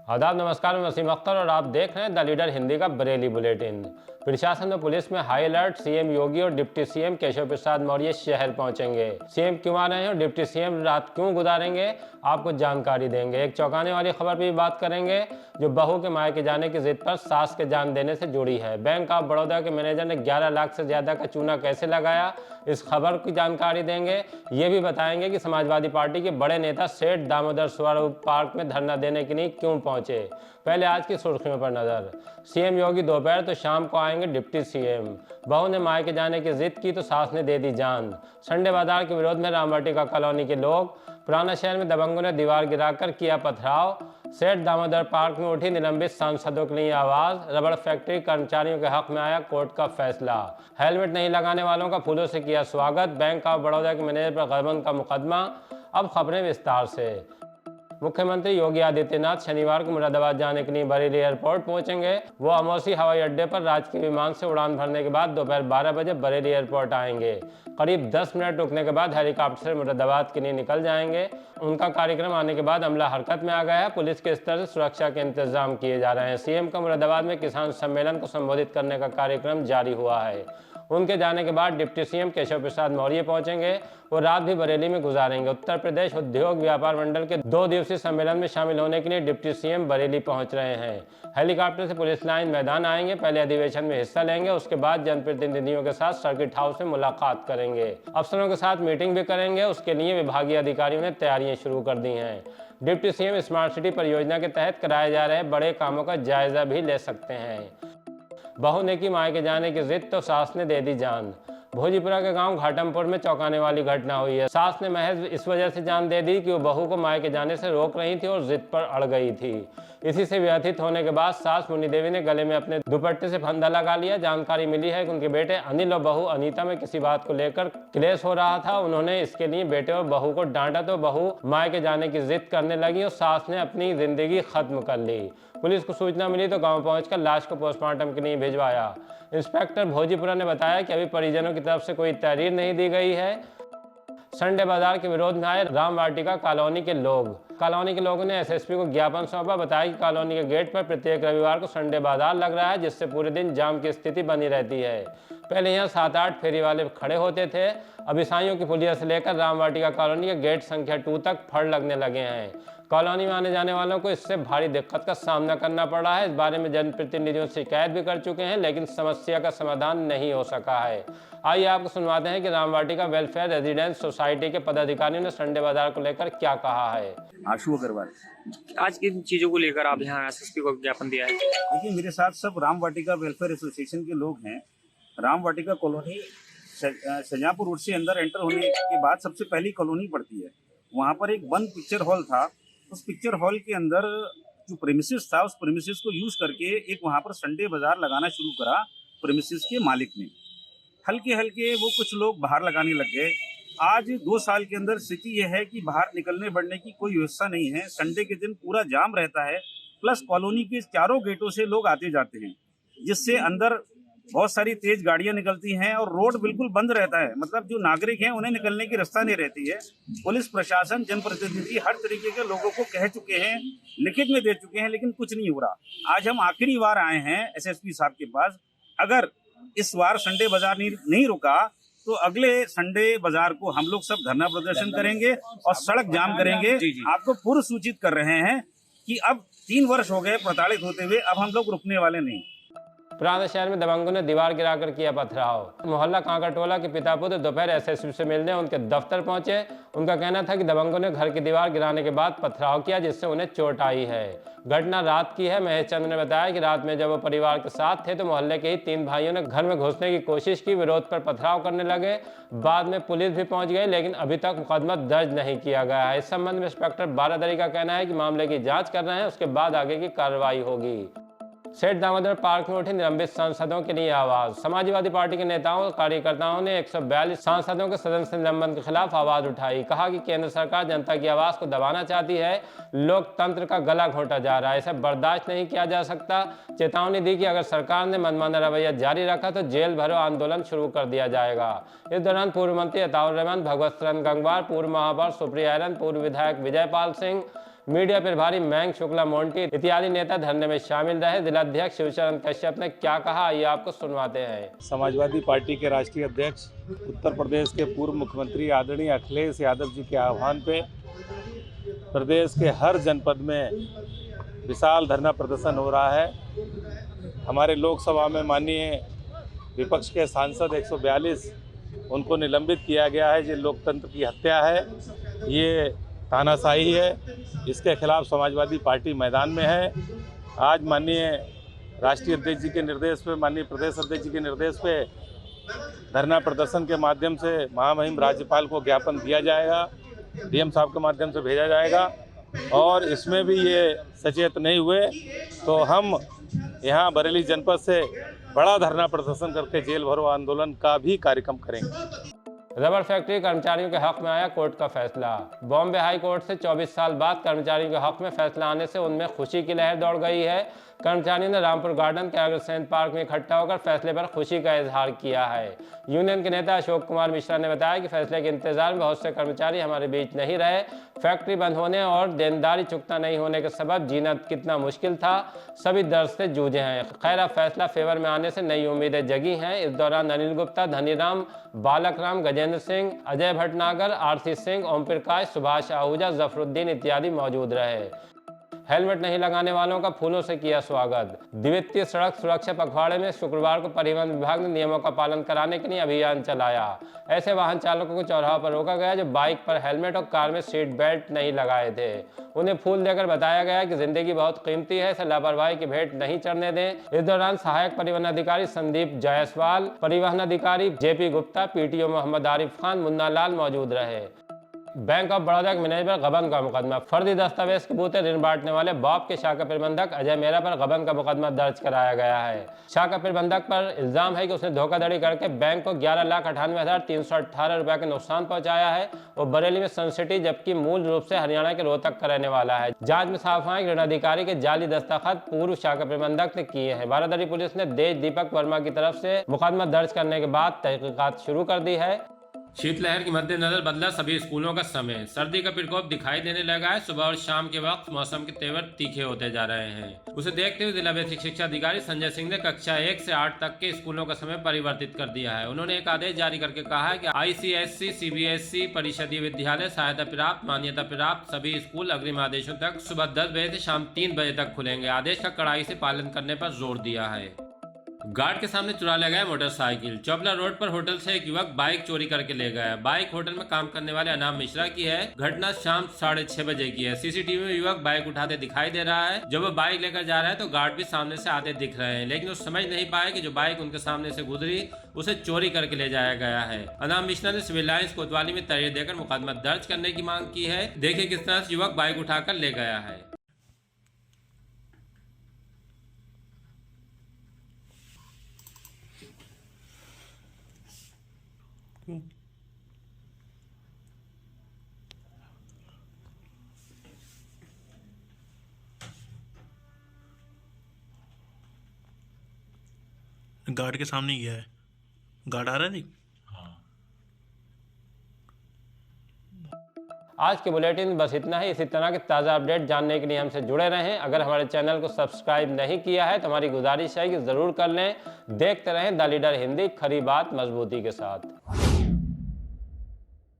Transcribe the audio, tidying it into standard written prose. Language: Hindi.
आदाब, नमस्कार। मैं वसीम अख्तर और आप देख रहे हैं द लीडर हिंदी का बरेली बुलेटिन। प्रशासन और पुलिस में हाई अलर्ट। सीएम योगी और डिप्टी सीएम केशव प्रसाद मौर्य शहर पहुंचेंगे। सीएम क्यों आ रहे हैं और डिप्टी सीएम रात क्यों गुजारेंगे, आपको जानकारी देंगे। एक चौंकाने वाली खबर पर भी बात करेंगे जो बहू के मायके जाने की जिद पर सास के जान देने से जुड़ी है। बैंक ऑफ बड़ौदा के मैनेजर ने 11 लाख से ज्यादा का चूना कैसे लगाया, इस खबर की जानकारी देंगे। ये भी बताएंगे कि समाजवादी पार्टी के बड़े नेता सेठ दामोदर स्वरूप पार्क में धरना देने के लिए क्यों पहुंचे। पहले आज की सुर्खियों पर नजर। सीएम योगी दोपहर तो शाम को आएंगे डिप्टी सीएम। बहू ने मायके जाने की जिद की तो सास ने दे दी जान। संडे बाजार के विरोध में रामवाटिका कॉलोनी के लोग। पुराना शहर में दबंगों ने दीवार गिराकर किया पथराव। सेठ दामोदर पार्क में उठी निलंबित सांसदों के लिए आवाज। रबड़ फैक्ट्री कर्मचारियों के हक में आया कोर्ट का फैसला। हेलमेट नहीं लगाने वालों का फूलों से किया स्वागत। बैंक ऑफ बड़ौदा के मैनेजर पर गबन का मुकदमा। अब खबरें विस्तार से। मुख्यमंत्री योगी आदित्यनाथ शनिवार को मुरादाबाद जाने के लिए बरेली एयरपोर्ट पहुंचेंगे। वो अमौसी हवाई अड्डे पर राजकीय विमान से उड़ान भरने के बाद दोपहर 12 बजे बरेली एयरपोर्ट आएंगे। करीब 10 मिनट रुकने के बाद हेलीकॉप्टर से मुरादाबाद के लिए निकल जाएंगे। उनका कार्यक्रम आने के बाद अमला हरकत में आ गया है। पुलिस के स्तर से सुरक्षा के इंतजाम किए जा रहे हैं। सीएम का मुरादाबाद में किसान सम्मेलन को संबोधित करने का कार्यक्रम जारी हुआ है। उनके जाने के बाद डिप्टी सीएम केशव प्रसाद मौर्य पहुंचेंगे। वो रात भी बरेली में गुजारेंगे। उत्तर प्रदेश उद्योग व्यापार मंडल के 2 दिवसीय सम्मेलन में शामिल होने के लिए डिप्टी सीएम बरेली पहुंच रहे हैं। हेलीकॉप्टर से पुलिस लाइन मैदान आएंगे। पहले अधिवेशन में हिस्सा लेंगे, उसके बाद जनप्रतिनिधियों के साथ सर्किट हाउस में मुलाकात करेंगे। अफसरों के साथ मीटिंग भी करेंगे। उसके लिए विभागीय अधिकारियों ने तैयारियां शुरू कर दी हैं। डिप्टी सीएम स्मार्ट सिटी परियोजना के तहत कराए जा रहे बड़े कामों का जायजा भी ले सकते हैं। बहू ने की मायके जाने की जिद तो सास ने दे दी जान। भोजीपुरा के गांव घाटमपुर में चौंकाने वाली घटना हुई है। सास ने महज इस वजह से जान दे दी कि वो बहू को मायके जाने से रोक रही थी और जिद पर अड़ गई थी। इसी से व्यथित होने के बाद सास मुन्नी देवी ने गले में अपने दुपट्टे से फंदा लगा लिया। जानकारी मिली है कि उनके बेटे अनिल और बहू अनीता में किसी बात को लेकर क्लेश हो रहा था। उन्होंने इसके लिए बेटे और बहू को डांटा तो बहू मायके जाने की जिद करने लगी और सास ने अपनी जिंदगी खत्म कर ली। पुलिस को सूचना मिली तो गांव पहुंचकर लाश को पोस्टमार्टम के लिए भिजवाया। इंस्पेक्टर भोजीपुरा ने बताया कि अभी परिजनों की तरफ से कोई तहरीर नहीं दी गई है। संडे बाजार के विरोध में आए रामवाटिका कॉलोनी के लोग। कॉलोनी के लोगों ने एसएसपी को ज्ञापन सौंपा। बताया कि कॉलोनी के गेट पर प्रत्येक रविवार को संडे बाजार लग रहा है, जिससे पूरे दिन जाम की स्थिति बनी रहती है। पहले यहाँ 7-8 फेरी वाले खड़े होते थे। अब ईसाइयों की पुलिया से लेकर रामवाटिका कॉलोनी के गेट संख्या 2 तक फड़ लगने लगे हैं। कॉलोनी में आने जाने वालों को इससे भारी दिक्कत का सामना करना पड़ रहा है। इस बारे में जनप्रतिनिधियों से शिकायत भी कर चुके हैं, लेकिन समस्या का समाधान नहीं हो सका है। आइए आपको सुनवाते हैं कि रामवाटिका वेलफेयर रेजिडेंस सोसाइटी के पदाधिकारियों ने संडे बाजार को लेकर क्या कहा है। आशु अग्रवाल, आज किन चीजों को लेकर आप यहाँ एसएसपी को ज्ञापन दिया है? देखिए मेरे साथ सब रामवाटिका वेलफेयर एसोसिएशन के लोग हैं। रामवाटिका कॉलोनी शाहजहाँपुर रोड से अंदर एंटर होने के बाद सबसे पहली कॉलोनी पड़ती है। वहाँ पर एक बंद पिक्चर हॉल था। उस पिक्चर हॉल के अंदर जो प्रेमिसेस था, उस प्रेमिसेस को यूज करके एक वहाँ पर संडे बाजार लगाना शुरू करा प्रेमिसेस के मालिक ने। हल्के हल्के वो कुछ लोग बाहर लगाने लग गए। आज 2 साल के अंदर स्थिति यह है कि बाहर निकलने बढ़ने की कोई व्यवस्था नहीं है। संडे के दिन पूरा जाम रहता है, प्लस कॉलोनी के चारों गेटों से लोग आते जाते हैं, जिससे अंदर बहुत सारी तेज गाड़ियां निकलती हैं और रोड बिल्कुल बंद रहता है। मतलब जो नागरिक हैं उन्हें निकलने की रास्ता नहीं रहती है। पुलिस प्रशासन, जनप्रतिनिधि हर तरीके के लोगों को कह चुके हैं, लिखित में दे चुके हैं, लेकिन कुछ नहीं हो रहा। आज हम आखिरी बार आए हैं एसएसपी साहब के पास। अगर इस बार संडे बाजार नहीं रुका तो अगले संडे बाजार को हम लोग सब धरना प्रदर्शन करेंगे और सड़क जाम करेंगे। आपको पूर्व सूचित कर रहे हैं कि अब 3 वर्ष हो गए प्रताड़ित होते हुए, अब हम लोग रुकने वाले नहीं। पुराने शहर में दबंगों ने दीवार गिराकर किया पथराव। मोहल्ला कांकरटोला के पिता पुत्र दोपहर एसएसपी से मिलने उनके दफ्तर पहुंचे। उनका कहना था कि दबंगों ने घर की दीवार गिराने के बाद पथराव किया, जिससे उन्हें चोट आई है। घटना रात की है। महेश चंद्र ने बताया कि रात में जब वो परिवार के साथ थे तो मोहल्ले के ही 3 भाइयों ने घर में घुसने की कोशिश की, विरोध पर पथराव करने लगे। बाद में पुलिस भी पहुंच गई, लेकिन अभी तक मुकदमा दर्ज नहीं किया गया है। इस संबंध में इंस्पेक्टर बारादरी का कहना है कि मामले की जाँच कर रहे हैं, उसके बाद आगे की कार्रवाई होगी। सेठ दामोदर पार्क में उठी निलंबित सांसदों के लिए आवाज। समाजवादी पार्टी के नेताओं और कार्यकर्ताओं ने 142 सांसदों के सदन से निलंबन के खिलाफ आवाज उठाई। कहा कि केंद्र सरकार जनता की आवाज को दबाना चाहती है, लोकतंत्र का गला घोंटा जा रहा है, इसे बर्दाश्त नहीं किया जा सकता। चेतावनी दी कि अगर सरकार ने मनमाना रवैया जारी रखा तो जेल भरो आंदोलन शुरू कर दिया जाएगा। इस दौरान पूर्व मंत्री अताउर रहमान, भगवत शरण गंगवार, पूर्व महापौर सुप्रिया ऐरन, पूर्व विधायक विजयपाल सिंह, मीडिया प्रभारी मयंक शुक्ला मोंटी इत्यादि नेता धरने में शामिल रहे। जिलाध्यक्ष शिवचरण कश्यप ने क्या कहा, आइए आपको सुनवाते हैं। समाजवादी पार्टी के राष्ट्रीय अध्यक्ष उत्तर प्रदेश के पूर्व मुख्यमंत्री आदरणीय अखिलेश यादव जी के आह्वान पे प्रदेश के हर जनपद में विशाल धरना प्रदर्शन हो रहा है। हमारे लोकसभा में माननीय विपक्ष के सांसद 142 उनको निलंबित किया गया है। ये लोकतंत्र की हत्या है, ये तानाशाही है, इसके खिलाफ समाजवादी पार्टी मैदान में है। आज माननीय राष्ट्रीय अध्यक्ष जी के निर्देश पे, माननीय प्रदेश अध्यक्ष जी के निर्देश पे धरना प्रदर्शन के माध्यम से महामहिम राज्यपाल को ज्ञापन दिया जाएगा, डीएम साहब के माध्यम से भेजा जाएगा। और इसमें भी ये सचेत नहीं हुए तो हम यहाँ बरेली जनपद से बड़ा धरना प्रदर्शन करके जेल भरो आंदोलन का भी कार्यक्रम करेंगे। रबर फैक्ट्री कर्मचारियों के हक में आया कोर्ट का फैसला। बॉम्बे हाई कोर्ट से 24 साल बाद कर्मचारियों के हक में फैसला आने से उनमें खुशी की लहर दौड़ गई है। कर्मचारियों ने रामपुर गार्डन के अग्रसेन पार्क में इकट्ठा होकर फैसले पर खुशी का इजहार किया है। यूनियन के नेता अशोक कुमार मिश्रा ने बताया कि फैसले के इंतजार में बहुत से कर्मचारी हमारे बीच नहीं रहे। फैक्ट्री बंद होने और देनदारी चुकता नहीं होने के सबब जीना कितना मुश्किल था, सभी दर्द से जूझे हैं। खैर अब फैसला फेवर में आने से नई उम्मीदें जगी हैं। इस दौरान अनिल गुप्ता, धनीराम, बालक राम, गजेंद्र सिंह, अजय भटनागर, आरसी सिंह, ओम प्रकाश, सुभाष आहूजा, जफरुद्दीन इत्यादि मौजूद रहे। हेलमेट नहीं लगाने वालों का फूलों से किया स्वागत। द्वितीय सड़क सुरक्षा पखवाड़े में शुक्रवार को परिवहन विभाग ने नियमों का पालन कराने के लिए अभियान चलाया। ऐसे वाहन चालकों को चौराहों पर रोका गया जो बाइक पर हेलमेट और कार में सीट बेल्ट नहीं लगाए थे। उन्हें फूल देकर बताया गया कि जिंदगी बहुत कीमती है, इसे लापरवाही की भेंट नहीं चढ़ने दें। इस दौरान सहायक परिवहन अधिकारी संदीप जायसवाल, परिवहन अधिकारी जेपी गुप्ता, पीटीओ मोहम्मद आरिफ खान, मुन्ना लाल मौजूद रहे। बैंक ऑफ बड़ौदा के मैनेजर पर गबन का मुकदमा। फर्जी दस्तावेज के बूते ऋण बांटने वाले बॉब के शाखा प्रबंधक अजय मेहरा पर गबन का मुकदमा दर्ज कराया गया है। शाखा प्रबंधक पर इल्जाम है कि उसने धोखाधड़ी करके बैंक को 11,98,318 रुपए का नुकसान पहुंचाया है। वो बरेली में सन सिटी जबकि मूल रूप से हरियाणा के रोहतक का रहने वाला है। जांच में साफ हुआ कि ऋण अधिकारी के जाली दस्तखत पूर्व शाखा प्रबंधक ने किए हैं। बारादरी पुलिस ने देश दीपक वर्मा की तरफ से मुकदमा दर्ज करने के बाद तहकीकात शुरू कर दी है। शीतलहर के मद्देनजर बदला सभी स्कूलों का समय। सर्दी का प्रकोप दिखाई देने लगा है। सुबह और शाम के वक्त मौसम के तेवर तीखे होते जा रहे हैं। उसे देखते हुए जिला बेसिक शिक्षा अधिकारी संजय सिंह ने कक्षा 1 से 8 तक के स्कूलों का समय परिवर्तित कर दिया है। उन्होंने एक आदेश जारी करके कहा है कि ICSC, CBSE, परिषदीय विद्यालय, सहायता प्राप्त, मान्यता प्राप्त सभी स्कूल अग्रिम आदेशों तक सुबह 10 बजे से शाम 3 बजे तक खुलेंगे। आदेश का कड़ाई से पालन करने पर जोर दिया है। गार्ड के सामने चुरा ले गया मोटरसाइकिल। चौबला रोड पर होटल से एक युवक बाइक चोरी करके ले गया। बाइक होटल में काम करने वाले अनाम मिश्रा की है। घटना शाम 6:30 बजे की है। सीसीटीवी में युवक बाइक उठाते दिखाई दे रहा है। जब वो बाइक लेकर जा रहा है तो गार्ड भी सामने से आते दिख रहे हैं, लेकिन वो समझ नहीं पाए कि जो बाइक उनके सामने से गुजरी उसे चोरी करके ले जाया गया है। अनाम मिश्रा ने सिविल लाइंस कोतवाली में तहरीर देकर मुकदमा दर्ज करने की मांग की है। देखिए किस तरह से युवक बाइक उठाकर ले गया है। गार्ड के सामने ही गया है। गार्ड आ रहा है नहीं। आज के बुलेटिन बस इतना ही। इसी तरह के ताज़ा अपडेट जानने के लिए हमसे जुड़े रहें। अगर हमारे चैनल को सब्सक्राइब नहीं किया है तो हमारी गुजारिश है कि ज़रूर कर लें। देखते रहें द लीडर हिंदी, खरी बात मजबूती के साथ।